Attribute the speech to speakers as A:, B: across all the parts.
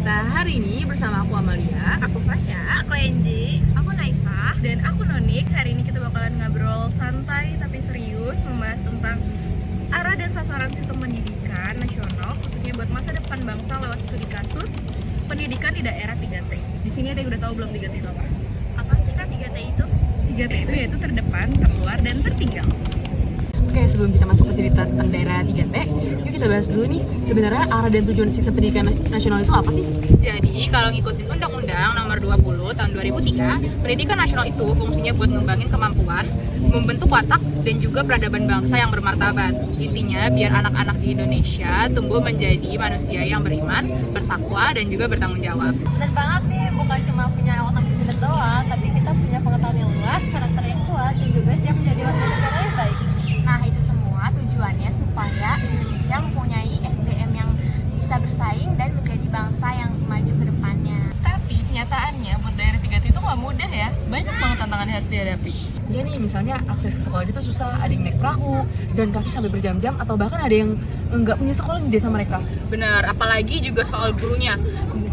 A: kita hari ini bersama aku Amalia,
B: Aku Fasya,
C: Aku Enji,
B: aku Naifa,
C: dan aku Nonik. Hari ini kita bakalan ngobrol santai tapi serius membahas tentang arah dan sasaran sistem pendidikan nasional khususnya buat masa depan bangsa lewat studi kasus pendidikan di daerah 3T. Di sini ada yang udah tahu belum 3T itu apa?
B: apa sih Kak 3T itu?
C: 3T itu yaitu terdepan, terluar, dan tertinggal.
A: Oke, sebelum kita masuk ke cerita tentang daerah 3T, yuk kita bahas dulu nih, sebenarnya arah dan tujuan sistem pendidikan nasional itu apa sih?
B: Jadi kalau ngikutin Undang-Undang Nomor 20 Tahun 2003, pendidikan nasional itu fungsinya buat ngembangin kemampuan, membentuk watak, dan juga peradaban bangsa yang bermartabat. Intinya biar anak-anak di Indonesia tumbuh menjadi manusia yang beriman, bertakwa, dan juga bertanggung jawab.
D: Bener banget nih, bukan cuma punya otak yang pintar doang, tapi kita punya pengetahuan yang luas, karakter yang kuat, dan juga siap menjadi warga negara yang baik.
E: Nah, itu semua tujuannya supaya Indonesia mempunyai SDM yang bisa bersaing dan menjadi bangsa yang maju ke depannya.
C: Tapi kenyataannya buat daerah 3T itu nggak mudah ya, banyak banget tantangan yang harus dihadapi.
A: Ya nih, misalnya akses ke sekolah itu susah, ada yang naik perahu, jalan kaki sampai berjam-jam, atau bahkan ada yang nggak punya sekolah di desa mereka.
B: Benar, apalagi juga soal gurunya.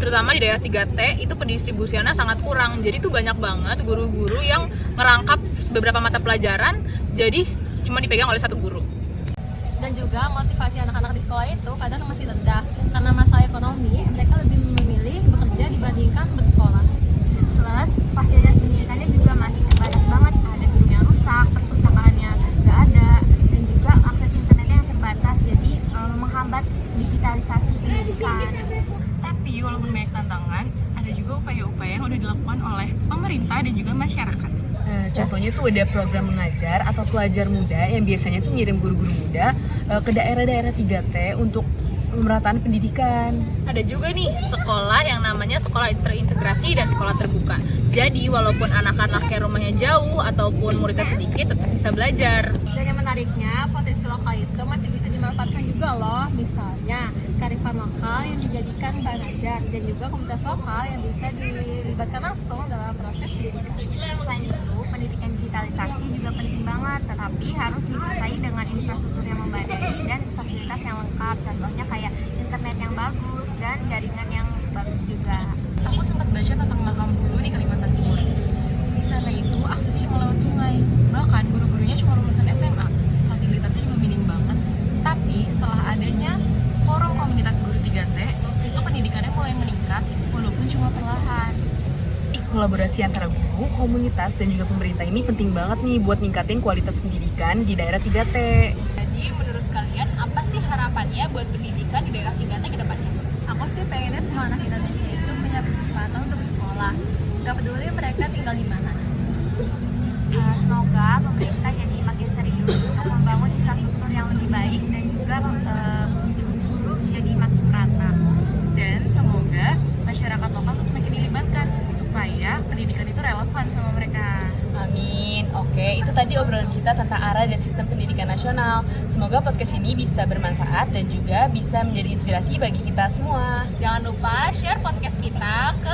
B: Terutama di daerah 3T itu pendistribusiannya sangat kurang. Jadi tuh banyak banget guru-guru yang ngerangkap beberapa mata pelajaran, jadi cuma dipegang oleh satu guru.
D: Dan juga motivasi anak-anak di sekolah itu kadang masih rendah, karena masalah ekonomi, mereka lebih memilih bekerja dibandingkan bersekolah.
E: Plus, fasilitas pendidikannya juga masih terbatas banget. Ada gedung yang rusak, perpustakaannya nggak ada, dan juga akses internetnya yang terbatas, jadi menghambat digitalisasi pendidikan.
C: Tapi walaupun banyak tantangan, ada juga upaya-upaya yang udah dilakukan oleh pemerintah dan juga masyarakat.
A: Contohnya tuh ada program mengajar atau pelajar muda yang biasanya tuh ngirim guru-guru muda ke daerah-daerah 3T untuk pemerataan pendidikan.
B: Ada juga nih sekolah yang namanya sekolah terintegrasi dan sekolah terbuka. Jadi walaupun anak-anaknya rumahnya jauh ataupun muridnya sedikit tetap bisa belajar.
D: Dan yang menariknya, potensi lokal itu masih bisa dimanfaatkan juga loh. Misalnya, kearifan lokal yang dijadikan bahan ajar, dan juga komunitas lokal yang bisa dilibatkan langsung dalam proses pendidikan.
E: Selain itu, pendidikan digitalisasi juga penting banget, tetapi harus disertai dengan infrastruktur yang memadai dan fasilitas yang lengkap. Contohnya kayak internet yang bagus dan jaringan yang bagus juga.
C: Aku sempat baca tentang makam Hulu di Kalimantan Timur. Di sana itu aksesnya cuma lewat sungai. Bahkan guru-gurunya cuma lulusan SMA. Fasilitasnya juga minim banget. Tapi setelah adanya forum komunitas guru 3T, itu pendidikannya mulai meningkat walaupun cuma perlahan.
A: Kolaborasi antara guru, komunitas, dan juga pemerintah ini penting banget nih buat ningkatin kualitas pendidikan di daerah 3T.
B: Jadi menurut kalian apa sih harapannya buat pendidikan di daerah 3T ke depannya?
D: Aku sih pengennya semua anak Indonesia itu punya kesempatan untuk bersekolah, gak peduli mereka tinggal di mana.
E: Semoga pemerintah jadi makin serius untuk membangun infrastruktur yang lebih baik dan juga distribusi guru jadi makin merata.
C: Dan semoga masyarakat lokal terus semakin dilibatkan supaya pendidikan itu relevan sama mereka.
A: Amin. Oke, itu tadi obrolan kita tentang arah dan sistem pendidikan nasional. Semoga podcast ini bisa bermanfaat dan juga bisa menjadi inspirasi bagi kita semua.
B: Jangan lupa share podcast kita ke